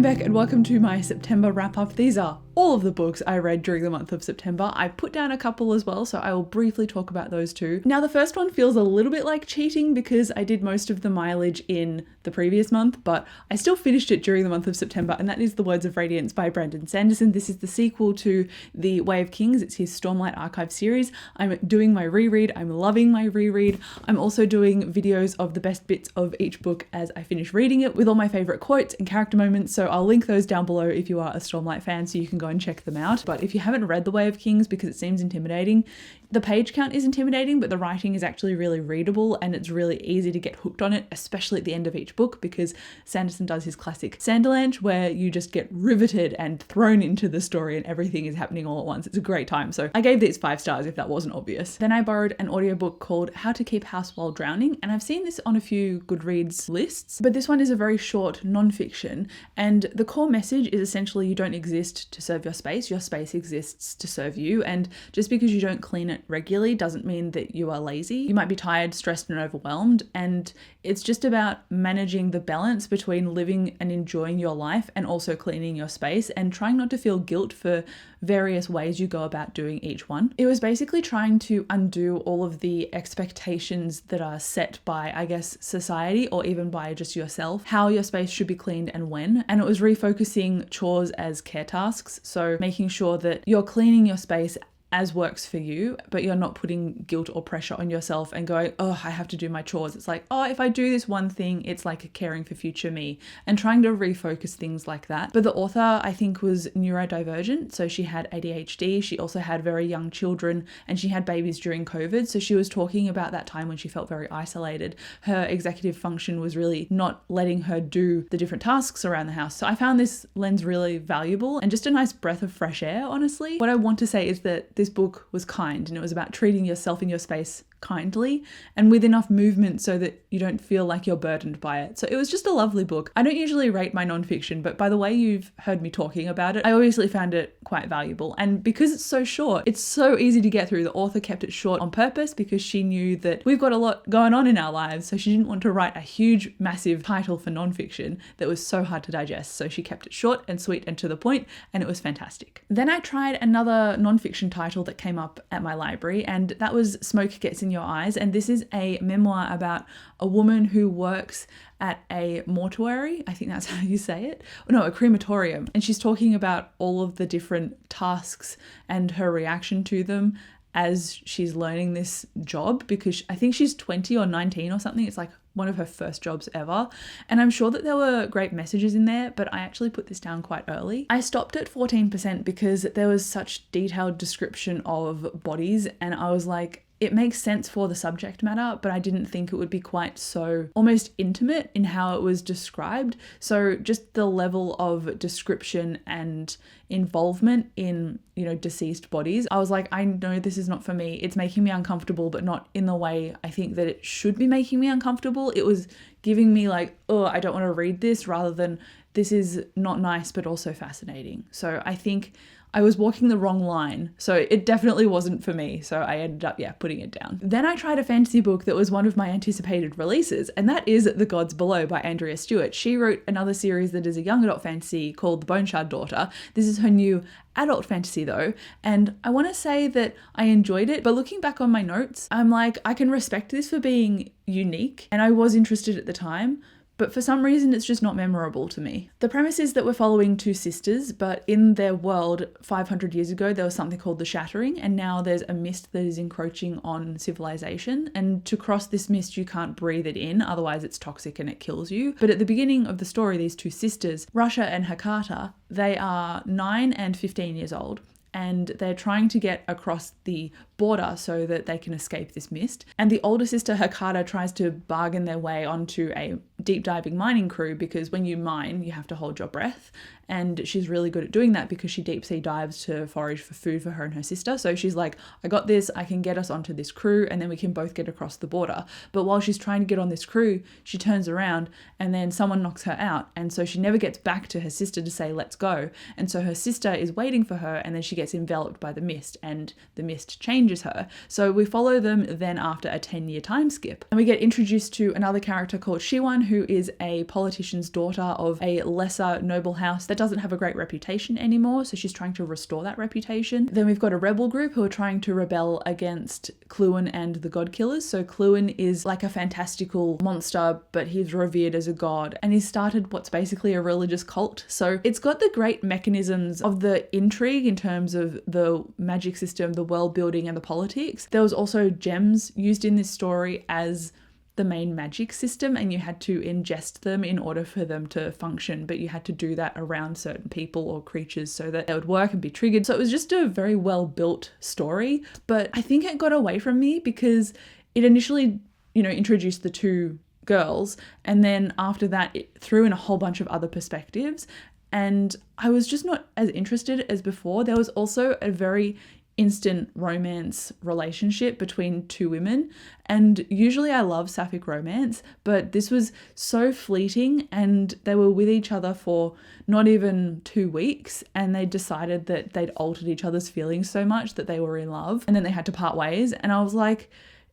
back and welcome to my September wrap-up. These are all of the books I read during the month of September. I put down a couple as well, so I will briefly talk about those too. Now, the first one feels a little bit like cheating because I did most of the mileage in the previous month, but I still finished it during the month of September, and that is The Words of Radiance by Brandon Sanderson. This is the sequel to The Way of Kings. It's his Stormlight Archive series. I'm doing my reread. I'm loving my reread. I'm also doing videos of the best bits of each book as I finish reading it with all my favorite quotes and character moments, so I'll link those down below if you are a Stormlight fan so you can go and check them out. But if you haven't read The Way of Kings because it seems intimidating, the page count is intimidating, but the writing is actually really readable and it's really easy to get hooked on it, especially at the end of each book, because Sanderson does his classic Sanderlanche where you just get riveted and thrown into the story and everything is happening all at once. It's a great time. So I gave these 5 stars if that wasn't obvious. Then I borrowed an audiobook called How to Keep House While Drowning, and I've seen this on a few Goodreads lists, but this one is a very short non-fiction, and the core message is essentially you don't exist to serve your space exists to serve you, and just because you don't clean it regularly doesn't mean that you are lazy. You might be tired, stressed and overwhelmed, and it's just about managing the balance between living and enjoying your life and also cleaning your space and trying not to feel guilt for various ways you go about doing each one. It was basically trying to undo all of the expectations that are set by, I guess, society or even by just yourself, how your space should be cleaned and when. And it was refocusing chores as care tasks. So making sure that you're cleaning your space as works for you, but you're not putting guilt or pressure on yourself and going, oh, I have to do my chores. It's like, oh, if I do this one thing, it's like caring for future me, and trying to refocus things like that. But the author, I think, was neurodivergent. So she had ADHD. She also had very young children and she had babies during COVID. So she was talking about that time when she felt very isolated. Her executive function was really not letting her do the different tasks around the house. So I found this lens really valuable and just a nice breath of fresh air, honestly. What I want to say is that this book was kind, and it was about treating yourself in your space kindly and with enough movement so that you don't feel like you're burdened by it. So it was just a lovely book. I don't usually rate my nonfiction, but by the way you've heard me talking about it, I obviously found it quite valuable. And because it's so short, it's so easy to get through. The author kept it short on purpose because she knew that we've got a lot going on in our lives, so she didn't want to write a huge, massive title for nonfiction that was so hard to digest. So she kept it short and sweet and to the point, and it was fantastic. Then I tried another nonfiction title that came up at my library, and that was Smoke Gets in Your Eyes. And this is a memoir about a woman who works at a mortuary. I think that's how you say it. No, a crematorium. And she's talking about all of the different tasks and her reaction to them as she's learning this job, because I think she's 20 or 19 or something. It's like one of her first jobs ever. And I'm sure that there were great messages in there, but I actually put this down quite early. I stopped at 14% because there was such detailed description of bodies, and I was like, it makes sense for the subject matter, but I didn't think it would be quite so almost intimate in how it was described. So just the level of description and involvement in, deceased bodies, I was like, I know this is not for me. It's making me uncomfortable, but not in the way I think that it should be making me uncomfortable. It was giving me like, oh, I don't want to read this, rather than this is not nice, but also fascinating. So I think I was walking the wrong line, so it definitely wasn't for me, so I ended up, putting it down. Then I tried a fantasy book that was one of my anticipated releases, and that is The Gods Below by Andrea Stewart. She wrote another series that is a young adult fantasy called The Bone Shard Daughter. This is her new adult fantasy though, and I want to say that I enjoyed it, but looking back on my notes, I'm like, I can respect this for being unique, and I was interested at the time, but for some reason it's just not memorable to me. The premise is that we're following 2 sisters, but in their world 500 years ago there was something called the Shattering, and now there's a mist that is encroaching on civilization, and to cross this mist you can't breathe it in, otherwise it's toxic and it kills you. But at the beginning of the story, these 2 sisters, Russia and Hakata, they are 9 and 15 years old, and they're trying to get across the border so that they can escape this mist. And the older sister, Hakata, tries to bargain their way onto a deep diving mining crew, because when you mine, you have to hold your breath. And she's really good at doing that because she deep sea dives to forage for food for her and her sister. So she's like, I got this, I can get us onto this crew and then we can both get across the border. But while she's trying to get on this crew, she turns around and then someone knocks her out. And so she never gets back to her sister to say, let's go. And so her sister is waiting for her, and then she gets enveloped by the mist and the mist changes her. So we follow them then after a 10-year time skip. And we get introduced to another character called Shiwan, who who is a politician's daughter of a lesser noble house that doesn't have a great reputation anymore, so she's trying to restore that reputation. Then we've got a rebel group who are trying to rebel against Cluin and the God Killers. So Cluin is like a fantastical monster, but he's revered as a god, and he's started what's basically a religious cult. So it's got the great mechanisms of the intrigue in terms of the magic system, the world building, and the politics. There was also gems used in this story as the main magic system, and you had to ingest them in order for them to function, but you had to do that around certain people or creatures so that they would work and be triggered. So it was just a very well built story, but I think it got away from me because it initially, introduced the two girls, and then after that it threw in a whole bunch of other perspectives, and I was just not as interested as before. There was also a very instant romance relationship between two women, and usually I love sapphic romance, but this was so fleeting, and they were with each other for not even 2 weeks, and they decided that they'd altered each other's feelings so much that they were in love, and then they had to part ways, and I was like,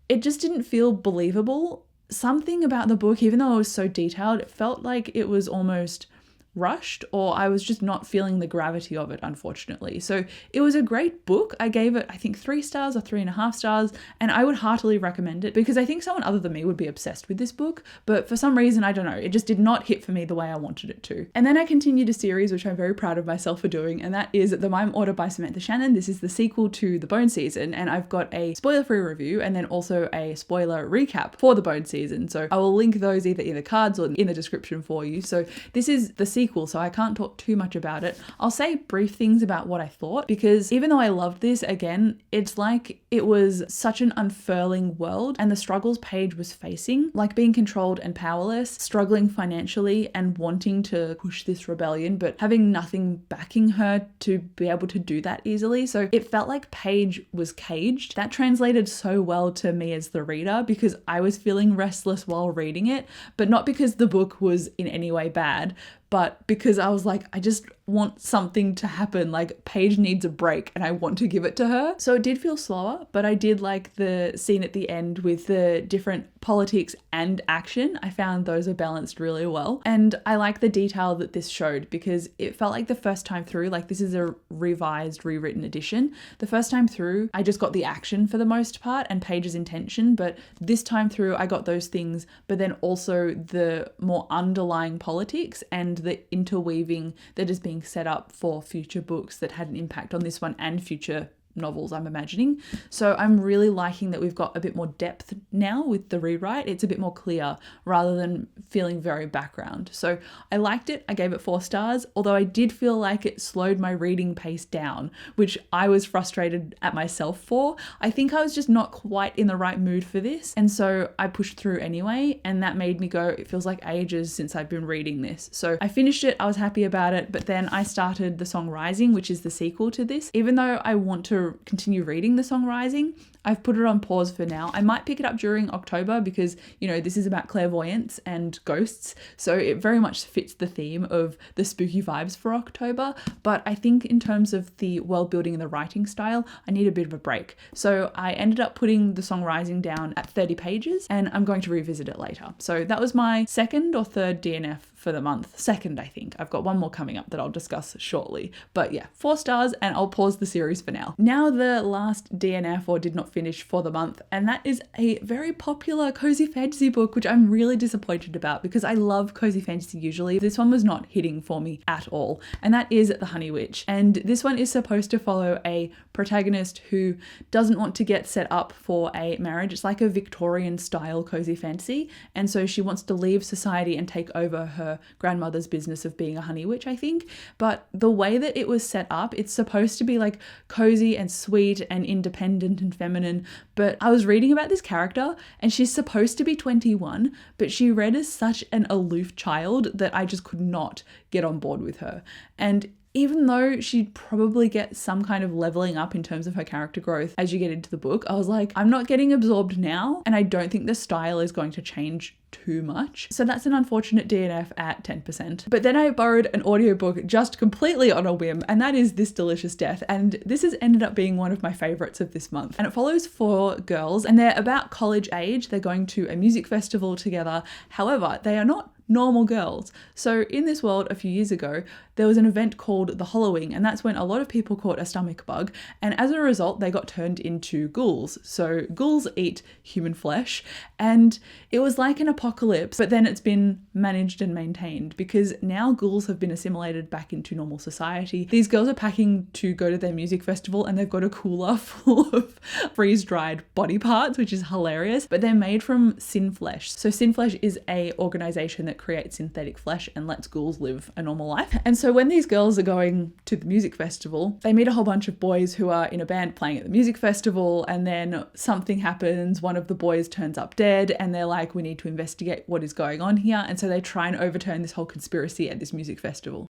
it just didn't feel believable. Something about the book, even though it was so detailed, it felt like it was almost rushed, or I was just not feeling the gravity of it, unfortunately. So it was a great book. I gave it, I think, 3 stars or 3.5 stars, and I would heartily recommend it because I think someone other than me would be obsessed with this book, but for some reason, I don't know, it just did not hit for me the way I wanted it to. And then I continued a series, which I'm very proud of myself for doing, and that is The Mime Order by Samantha Shannon. This is the sequel to The Bone Season, and I've got a spoiler-free review and then also a spoiler recap for The Bone Season. So I will link those either in the cards or in the description for you. So this is the sequel, so I can't talk too much about it. I'll say brief things about what I thought, because even though I loved this, again, it's like it was such an unfurling world, and the struggles Paige was facing, like being controlled and powerless, struggling financially and wanting to push this rebellion, but having nothing backing her to be able to do that easily. So it felt like Paige was caged. That translated so well to me as the reader, because I was feeling restless while reading it, but not because the book was in any way bad, but because I was like, I just want something to happen. Like, Paige needs a break and I want to give it to her. So it did feel slower, but I did like the scene at the end with the different politics and action. I found those are balanced really well. And I like the detail that this showed, because it felt like the first time through, like this is a revised, rewritten edition. The first time through, I just got the action for the most part and Paige's intention, but this time through I got those things, but then also the more underlying politics and the interweaving that is being set up for future books that had an impact on this one and future novels, I'm imagining. So I'm really liking that we've got a bit more depth now with the rewrite. It's a bit more clear rather than feeling very background. So I liked it. I gave it 4 stars, although I did feel like it slowed my reading pace down, which I was frustrated at myself for. I think I was just not quite in the right mood for this, and so I pushed through anyway, and that made me go, it feels like ages since I've been reading this. So I finished it, I was happy about it, but then I started The Song Rising, which is the sequel to this. Even though I want to continue reading The Song Rising, I've put it on pause for now. I might pick it up during October because, this is about clairvoyance and ghosts, so it very much fits the theme of the spooky vibes for October. But I think in terms of the world building and the writing style, I need a bit of a break. So I ended up putting The Song Rising down at 30 pages, and I'm going to revisit it later. So that was my second or third DNF for the month. Second, I think. I've got one more coming up that I'll discuss shortly. But yeah, 4 stars, and I'll pause the series for now. Now the last DNF, or did not finish, for the month, and that is a very popular cozy fantasy book, which I'm really disappointed about because I love cozy fantasy usually. This one was not hitting for me at all, and that is The Honey Witch. And this one is supposed to follow a protagonist who doesn't want to get set up for a marriage. It's like a Victorian style cozy fantasy, and so she wants to leave society and take over her grandmother's business of being a honey witch, I think. But the way that it was set up, it's supposed to be like cozy and sweet and independent and feminine, but I was reading about this character and she's supposed to be 21, but she read as such an aloof child that I just could not get on board with her. And even though she'd probably get some kind of leveling up in terms of her character growth as you get into the book, I was like, I'm not getting absorbed now, and I don't think the style is going to change too much. So that's an unfortunate DNF at 10%. But then I borrowed an audiobook just completely on a whim, and that is This Delicious Death. And this has ended up being one of my favorites of this month. And it follows 4 girls, and they're about college age. They're going to a music festival together. However, they are not normal girls. So in this world a few years ago, there was an event called the Hollowing, and that's when a lot of people caught a stomach bug, and as a result they got turned into ghouls. So ghouls eat human flesh, and it was like an apocalypse, but then it's been managed and maintained because now ghouls have been assimilated back into normal society. These girls are packing to go to their music festival, and they've got a cooler full of freeze-dried body parts, which is hilarious, but they're made from sin flesh. So sin flesh is a organization that creates synthetic flesh and lets ghouls live a normal life. And so when these girls are going to the music festival, they meet a whole bunch of boys who are in a band playing at the music festival, and then something happens. One of the boys turns up dead, and they're like, we need to investigate what is going on here. And so they try and overturn this whole conspiracy at this music festival.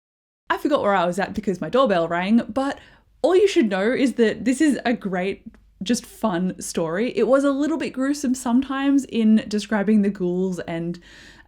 I forgot where I was at because my doorbell rang, but all you should know is that this is a great, just fun story. It was a little bit gruesome sometimes in describing the ghouls and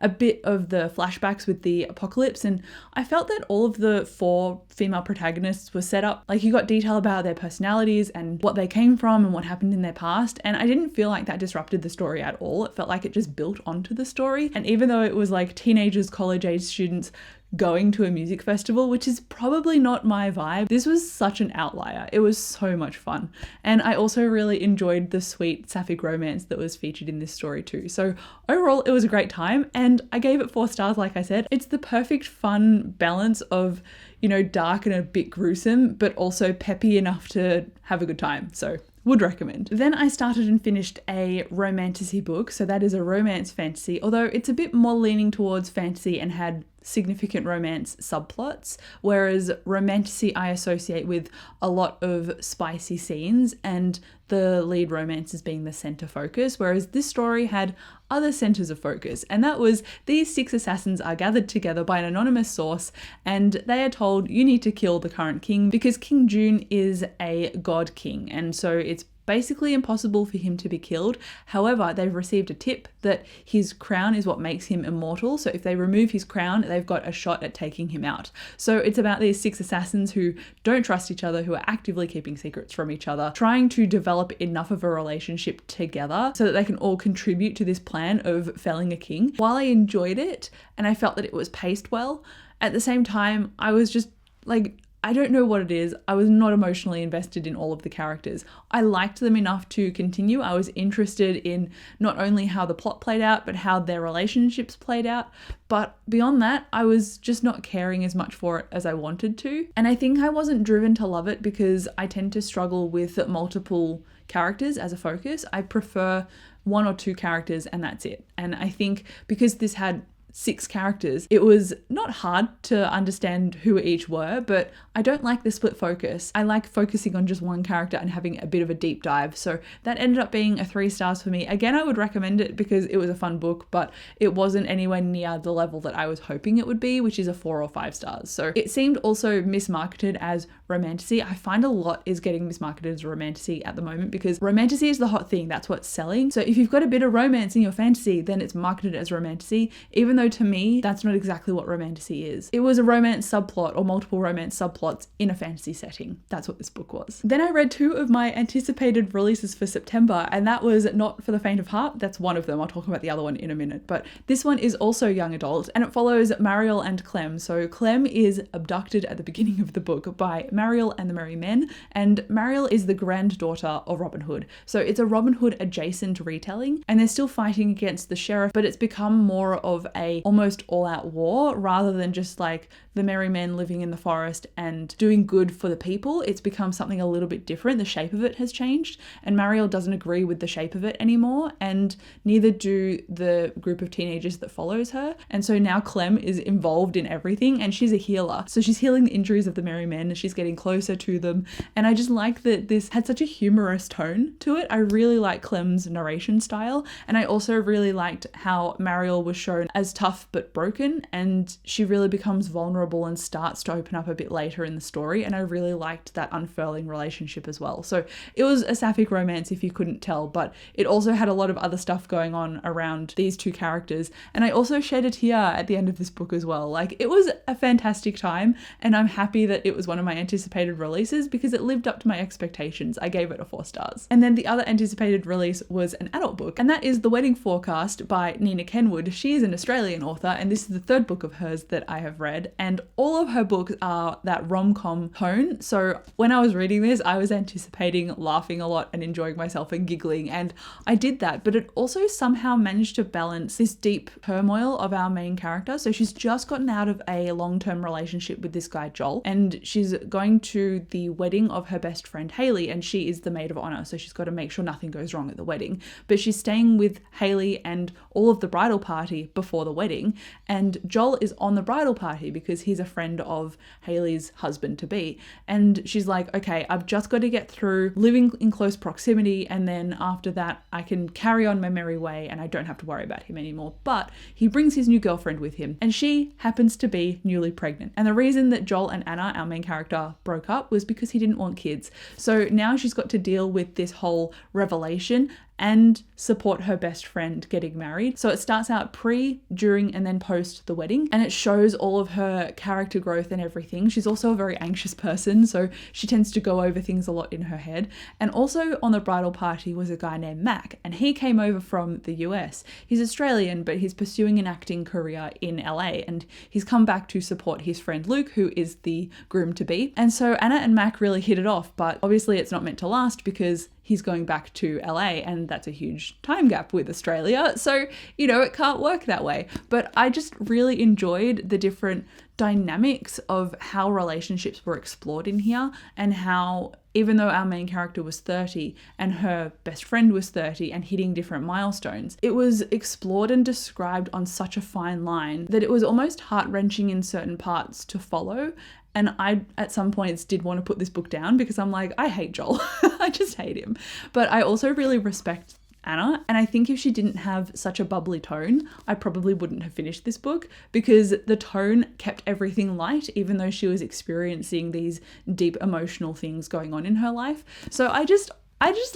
a bit of the flashbacks with the apocalypse, and I felt that all of the 4 female protagonists were set up, like you got detail about their personalities and what they came from and what happened in their past, and I didn't feel like that disrupted the story at all. It felt like it just built onto the story. And even though it was like teenagers, college age students going to a music festival, which is probably not my vibe, this was such an outlier. It was so much fun. And I also really enjoyed the sweet sapphic romance that was featured in this story too. So overall, it was a great time, and I gave it 4 stars. Like I said, it's the perfect fun balance of, you know, dark and a bit gruesome, but also peppy enough to have a good time. So would recommend. Then I started and finished a romantasy book. So that is a romance fantasy, although it's a bit more leaning towards fantasy and had significant romance subplots, whereas romantasy I associate with a lot of spicy scenes and the lead romance as being the center focus, whereas this story had other centers of focus, and that was these 6 assassins are gathered together by an anonymous source, and they are told you need to kill the current king because King June is a god king, and so it's basically impossible for him to be killed. However, they've received a tip that his crown is what makes him immortal, so if they remove his crown, they've got a shot at taking him out. So it's about these 6 assassins who don't trust each other, who are actively keeping secrets from each other, trying to develop enough of a relationship together so that they can all contribute to this plan of felling a king. While I enjoyed it and I felt that it was paced well, at the same time, I was just like, I don't know what it is. I was not emotionally invested in all of the characters. I liked them enough to continue. I was interested in not only how the plot played out, but how their relationships played out. But beyond that, I was just not caring as much for it as I wanted to. And I think I wasn't driven to love it because I tend to struggle with multiple characters as a focus. I prefer 1 or 2 characters and that's it. And I think because this had 6 characters, it was not hard to understand who each were, but I don't like the split focus. I like focusing on just one character and having a bit of a deep dive. So that ended up being a 3 stars for me. Again, I would recommend it because it was a fun book, but it wasn't anywhere near the level that I was hoping it would be, which is a 4 or 5 stars. So it seemed also mismarketed as romantasy. I find a lot is getting mismarketed as romantasy at the moment because romantasy is the hot thing. That's what's selling. So if you've got a bit of romance in your fantasy, then it's marketed as romantasy, even though to me, that's not exactly what romantasy is. It was a romance subplot or multiple romance subplots in a fantasy setting. That's what this book was. Then I read 2 of my anticipated releases for September, and that was Not for the Faint of Heart. That's one of them. I'll talk about the other one in a minute, but this one is also young adult, and it follows Mariel and Clem. So Clem is abducted at the beginning of the book by Mariel and the Merry Men, and Mariel is the granddaughter of Robin Hood. So it's a Robin Hood adjacent retelling, and they're still fighting against the sheriff, but it's become more of a almost all-out war rather than just like the merry men living in the forest and doing good for the people. It's become something a little bit different. The shape of it has changed, and Mariel doesn't agree with the shape of it anymore, and neither do the group of teenagers that follows her. And so now Clem is involved in everything, and she's a healer. So she's healing the injuries of the merry men, and she's getting closer to them. And I just like that this had such a humorous tone to it. I really like Clem's narration style, and I also really liked how Mariel was shown as tough but broken, and she really becomes vulnerable and starts to open up a bit later in the story, and I really liked that unfurling relationship as well. So it was a sapphic romance if you couldn't tell, but it also had a lot of other stuff going on around these two characters, and I also shed a tear at the end of this book as well. Like, it was a fantastic time, and I'm happy that it was one of my anticipated releases because it lived up to my expectations. I gave it a 4 stars. And then the other anticipated release was an adult book, and that is The Wedding Forecast by Nina Kenwood. She is an Australian author, and this is the 3rd book of hers that I have read, and all of her books are that rom-com tone. So when I was reading this, I was anticipating laughing a lot and enjoying myself and giggling, and I did that, but it also somehow managed to balance this deep turmoil of our main character. So she's just gotten out of a long-term relationship with this guy Joel, and she's going to the wedding of her best friend Hayley, and she is the maid of honor, so she's got to make sure nothing goes wrong at the wedding. But she's staying with Hayley and all of the bridal party before the wedding, and Joel is on the bridal party because he's a friend of Hayley's husband-to-be, and she's like, okay, I've just got to get through living in close proximity, and then after that I can carry on my merry way and I don't have to worry about him anymore. But he brings his new girlfriend with him, and she happens to be newly pregnant, and the reason that Joel and Anna, our main character, broke up was because he didn't want kids. So now she's got to deal with this whole revelation and support her best friend getting married. So it starts out pre, during, and then post the wedding, and it shows all of her character growth and everything. She's also a very anxious person, so she tends to go over things a lot in her head. And also on the bridal party was a guy named Mac, and he came over from the US. He's Australian, but he's pursuing an acting career in LA, and he's come back to support his friend Luke, who is the groom-to-be. And so Anna and Mac really hit it off, but obviously it's not meant to last because he's going back to LA, and that's a huge time gap with Australia. So, it can't work that way. But I just really enjoyed the different dynamics of how relationships were explored in here, and how even though our main character was 30 and her best friend was 30 and hitting different milestones, it was explored and described on such a fine line that it was almost heart-wrenching in certain parts to follow. And I, at some points, did want to put this book down because I'm like, I hate Joel. I just hate him. But I also really respect Anna, and I think if she didn't have such a bubbly tone, I probably wouldn't have finished this book, because the tone kept everything light, even though she was experiencing these deep emotional things going on in her life. So I just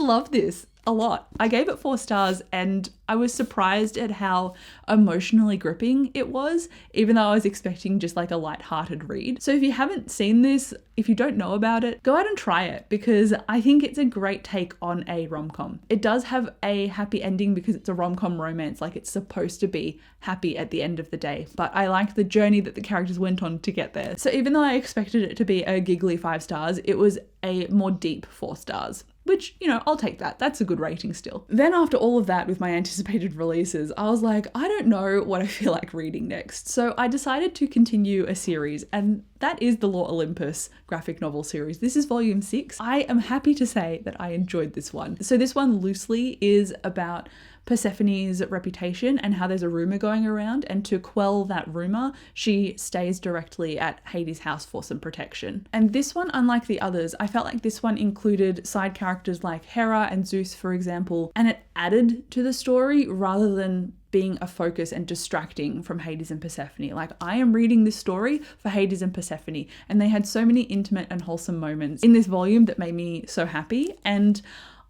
love this a lot. I gave it 4 stars, and I was surprised at how emotionally gripping it was, even though I was expecting just like a light-hearted read. So if you haven't seen this, if you don't know about it, go out and try it, because I think it's a great take on a rom-com. It does have a happy ending because it's a rom-com romance, like it's supposed to be happy at the end of the day, but I like the journey that the characters went on to get there. So even though I expected it to be a giggly 5 stars, it was a more deep 4 stars. Which, I'll take that. That's a good rating still. Then after all of that with my anticipated releases, I was like, I don't know what I feel like reading next. So I decided to continue a series, and that is the Law Olympus graphic novel series. This is volume 6. I am happy to say that I enjoyed this one. So this one loosely is about Persephone's reputation and how there's a rumor going around, and to quell that rumor, she stays directly at Hades' house for some protection. And this one, unlike the others, I felt like this one included side characters like Hera and Zeus, for example, and it added to the story rather than being a focus and distracting from Hades and Persephone. Like, I am reading this story for Hades and Persephone, and they had so many intimate and wholesome moments in this volume that made me so happy. And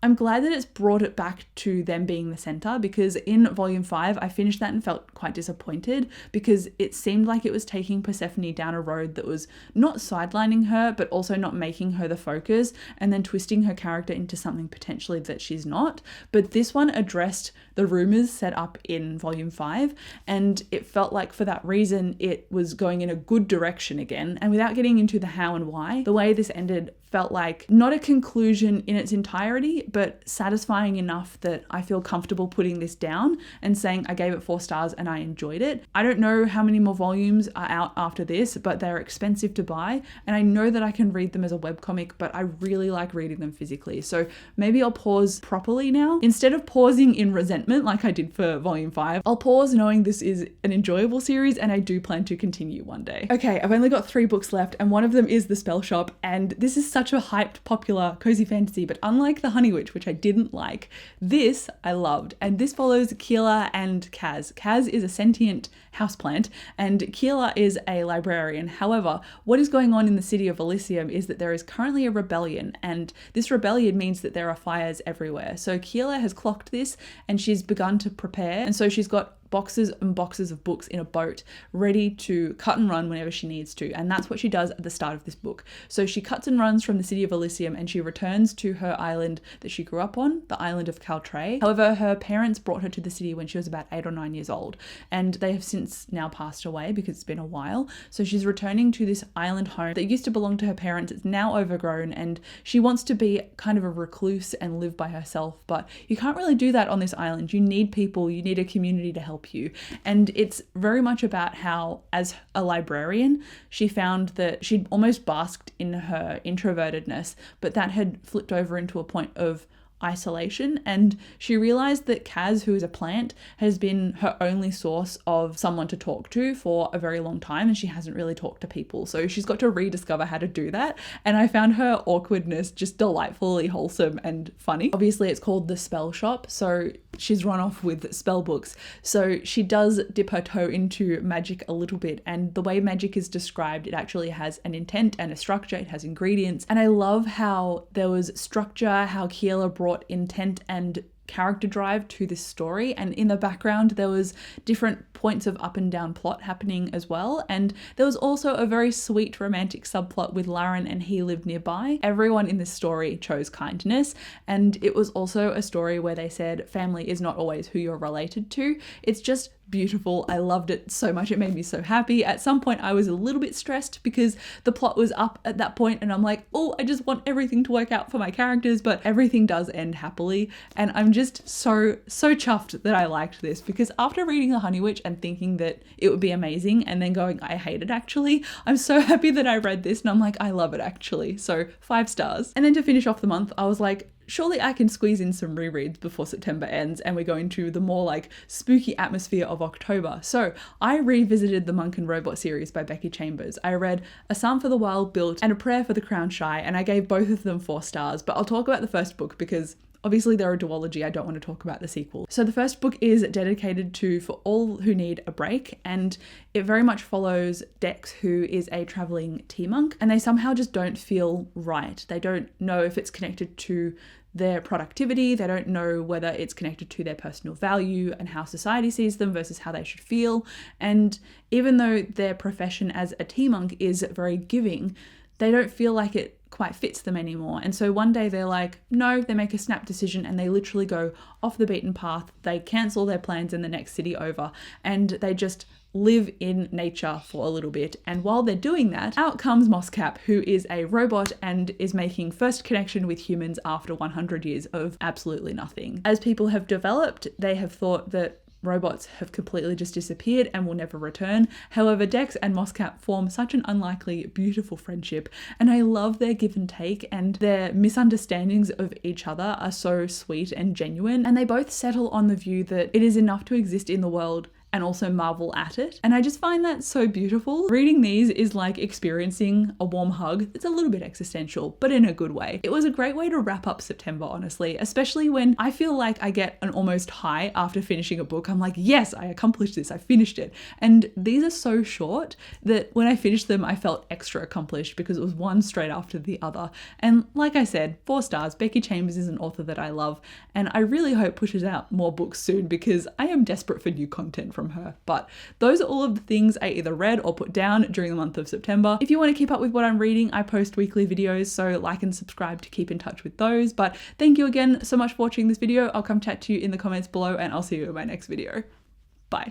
I'm glad that it's brought it back to them being the center, because in volume 5, I finished that and felt quite disappointed because it seemed like it was taking Persephone down a road that was not sidelining her, but also not making her the focus, and then twisting her character into something potentially that she's not. But this one addressed the rumors set up in volume 5, and it felt like for that reason, it was going in a good direction again. And without getting into the how and why, the way this ended felt like not a conclusion in its entirety, but satisfying enough that I feel comfortable putting this down and saying I gave it 4 stars and I enjoyed it. I don't know how many more volumes are out after this, but they're expensive to buy, and I know that I can read them as a webcomic, but I really like reading them physically. So maybe I'll pause properly now. Instead of pausing in resentment like I did for volume 5, I'll pause knowing this is an enjoyable series and I do plan to continue one day. Okay, I've only got 3 books left, and one of them is The Spell Shop, and this is such such a hyped, popular, cozy fantasy, but unlike The Honey Witch, which I didn't like, this I loved. And this follows Keela and Kaz. Kaz is a sentient houseplant and Keela is a librarian. However, what is going on in the city of Elysium is that there is currently a rebellion, and this rebellion means that there are fires everywhere. So Keela has clocked this and she's begun to prepare, and so she's got boxes and boxes of books in a boat ready to cut and run whenever she needs to. And that's what she does at the start of this book. So she cuts and runs from the city of Elysium and she returns to her island that she grew up on, the island of Caltray. However, her parents brought her to the city when she was about 8 or 9 years old, and they have since now passed away because it's been a while. So she's returning to this island home that used to belong to her parents. It's now overgrown and she wants to be kind of a recluse and live by herself, but you can't really do that on this island. You need people, you need a community to help you. And it's very much about how, as a librarian, she found that she'd almost basked in her introvertedness, but that had flipped over into a point of isolation, and she realized that Kaz, who is a plant, has been her only source of someone to talk to for a very long time, and she hasn't really talked to people. So she's got to rediscover how to do that, and I found her awkwardness just delightfully wholesome and funny. Obviously it's called The Spell Shop, so she's run off with spell books, so she does dip her toe into magic a little bit, and the way magic is described, it actually has an intent and a structure, it has ingredients, and I love how there was structure, how Keela brought intent and character drive to this story, and in the background there was different points of up and down plot happening as well, and there was also a very sweet romantic subplot with Laren and he lived nearby. Everyone in this story chose kindness, and it was also a story where they said family is not always who you're related to. It's just beautiful. I loved it so much. It made me so happy. At some point I was a little bit stressed because the plot was up at that point and I'm like, oh, I just want everything to work out for my characters, but everything does end happily. And I'm just so chuffed that I liked this, because after reading The Honey Witch and thinking that it would be amazing and then going, I hate it actually, I'm so happy that I read this and I'm like, I love it actually. So 5 stars. And then to finish off the month, I was like, surely I can squeeze in some rereads before September ends and we go into the more like spooky atmosphere of October. So I revisited the Monk and Robot series by Becky Chambers. I read A Psalm for the Wild Built and A Prayer for the Crown Shy, and I gave both of them 4 stars, but I'll talk about the first book because obviously they're a duology, I don't want to talk about the sequel. So the first book is dedicated to For All Who Need a Break, and it very much follows Dex, who is a traveling tea monk, and they somehow just don't feel right. They don't know if it's connected to their productivity, they don't know whether it's connected to their personal value and how society sees them versus how they should feel. And even though their profession as a tea monk is very giving, they don't feel like it quite fits them anymore. And so one day they're like, no, they make a snap decision and they literally go off the beaten path. They cancel their plans in the next city over and they just live in nature for a little bit. And while they're doing that, out comes Moscap, who is a robot and is making first connection with humans after 100 years of absolutely nothing. As people have developed, they have thought that robots have completely just disappeared and will never return. However, Dex and Moscap form such an unlikely, beautiful friendship, and I love their give and take, and their misunderstandings of each other are so sweet and genuine, and they both settle on the view that it is enough to exist in the world and also marvel at it. And I just find that so beautiful. Reading these is like experiencing a warm hug. It's a little bit existential, but in a good way. It was a great way to wrap up September, honestly, especially when I feel like I get an almost high after finishing a book. I'm like, yes, I accomplished this, I finished it. And these are so short that when I finished them, I felt extra accomplished because it was one straight after the other. And like I said, 4 stars. Becky Chambers is an author that I love, and I really hope pushes out more books soon because I am desperate for new content from her. But those are all of the things I either read or put down during the month of September. If you want to keep up with what I'm reading, I post weekly videos, so like and subscribe to keep in touch with those. But thank you again so much for watching this video. I'll come chat to you in the comments below and I'll see you in my next video. Bye.